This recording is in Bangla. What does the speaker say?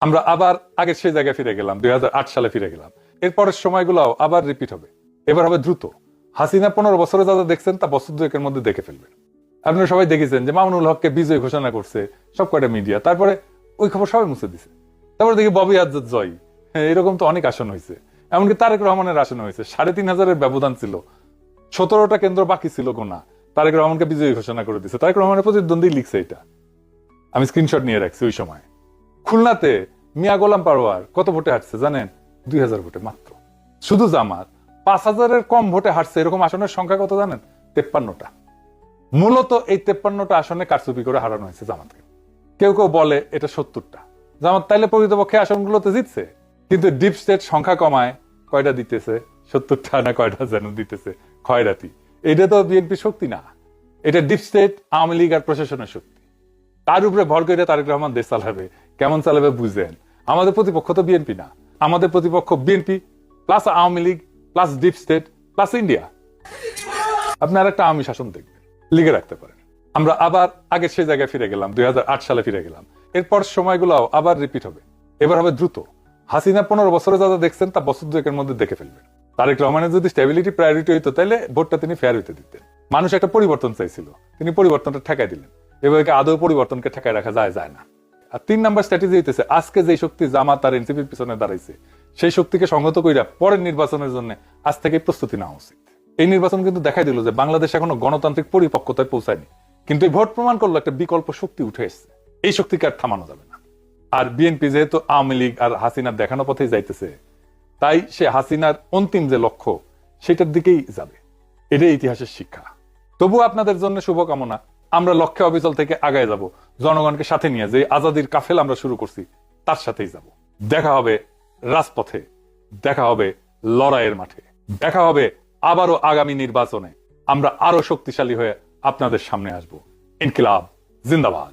আমরা আবার আগের সেই জায়গায় ফিরে গেলাম, 2008 সালে ফিরে গেলাম। এরপরের সময়গুলো আবার রিপিট হবে, এবার হবে দ্রুত। হাসিনা 15 বছরে যা দেখছেন তা বছর দুয়েকের মধ্যে দেখে ফেলবেন। আপনারা সবাই দেখেছেন যে মামুনুল হককে বিজয় ঘোষণা করছে সব কয়টা মিডিয়া, তারপরে ওই খবর সবাই মুছে দিছে। তারপরে দেখি ববি আজাদ জয়, এরকম তো অনেক আসন হয়েছে। এমনকি তারেক রহমানের আসন হয়েছে, 3,500 ব্যবধান ছিল, 17টা কেন্দ্র বাকি ছিল গোনা, তারেক রহমানকে বিজয়ী ঘোষণা করে দিচ্ছে। তারেক রহমানের প্রতিদ্বন্দ্বী লিখছে এটা, আমি স্ক্রিনশট নিয়ে রাখছি। ওই সময় খুলনাতে মিয়া গোলাম পারোয়ার কত ভোটে হাঁটছে জানেন? 2000 ভোটে মাত্র। শুধু জামাত 5,000-এর কম ভোটে হাঁটছে এরকম আসনের সংখ্যা কত জানেন? 53টা। মূলত এই 53টা আসনে কারচুপি করে হারানো হয়েছে জামাতকে। কেউ কেউ বলে এটা 70টা। জামাত তাইলে প্রকৃতপক্ষে আসনগুলোতে জিতছে, কিন্তু ডিপ স্টেট সংখ্যা কমায় কয়টা দিতেছে? 70টা না কয়টা যেন দিতেছে, খয়রাতি। এটা তো বিএনপি শক্তি না, এটা ডিপ স্টেট, আওয়ামী লীগ আর প্রশাসনের শক্তি। তার উপরে ভর করে তারেক রহমান দেশ চালাবে। কেমন চালাবে বুঝেন? আমাদের প্রতিপক্ষ তো বিএনপি না, আমাদের প্রতিপক্ষ BNP plus Awami League plus deep state plus India. আপনি আর একটা আওয়ামী শাসন দেখবেন, লিখে রাখতে পারেন। আমরা আবার আগের সেই জায়গায় ফিরে গেলাম, 2008 সালে ফিরে গেলাম। এরপর সময়গুলো আবার রিপিট হবে, এবার হবে দ্রুত। হাসিনা 15 বছরে যা দেখছেন তা বছর দুয়েকের মধ্যে দেখে ফেলবেন। তারেক রহমানের যদি স্টেবিলিটি প্রায়োরিটি হইতো তাহলে ভোটটা তিনি ফেয়ার হইতে দিতেন। মানুষ একটা পরিবর্তন চাইছিল, তিনি পরিবর্তনটা ঠেকাই দিলেন। এভাবে আদৌ পরিবর্তনকে ঠেকায় রাখা যায় না। আর 3 নাম্বার স্ট্র্যাটেজি হইতেছে, আজকে যে শক্তি জামাত আর এনসিপির পিছনে দাঁড়াইছে সেই শক্তিকে সংহত কইরা পরের নির্বাচনের জন্য আজ থেকে প্রস্তুতি নেওয়া উচিত। এই নির্বাচন কিন্তু দেখাই দিল যে বাংলাদেশ এখনো গণতান্ত্রিক পরিপক্কতায় পৌঁছায়নি, কিন্তু এই ভোট প্রমাণ করলো একটা বিকল্প শক্তি উঠে এসছে। এই শক্তিকে আর থামানো যাবে না। আর বিএনপি যেহেতু আওয়ামী লীগ আর হাসিনার দেখানো পথেই যাইতেছে, তাই সে হাসিনার অন্তিম যে লক্ষ্য সেটার দিকেই যাবে। এটাই ইতিহাসের শিক্ষা। তবু আপনাদের জন্য শুভকামনা। আমরা লক্ষ্যে অবিচল থেকে আগায় যাব, জনগণকে সাথে নিয়ে যে আজাদির কাফেল আমরা শুরু করছি তার সাথেই যাব। দেখা হবে রাজপথে, দেখা হবে লড়াইয়ের মাঠে, দেখা হবে আবারও আগামী নির্বাচনে। আমরা আরো শক্তিশালী হয়ে আপনাদের সামনে আসব। ইনকিলাব জিন্দাবাদ।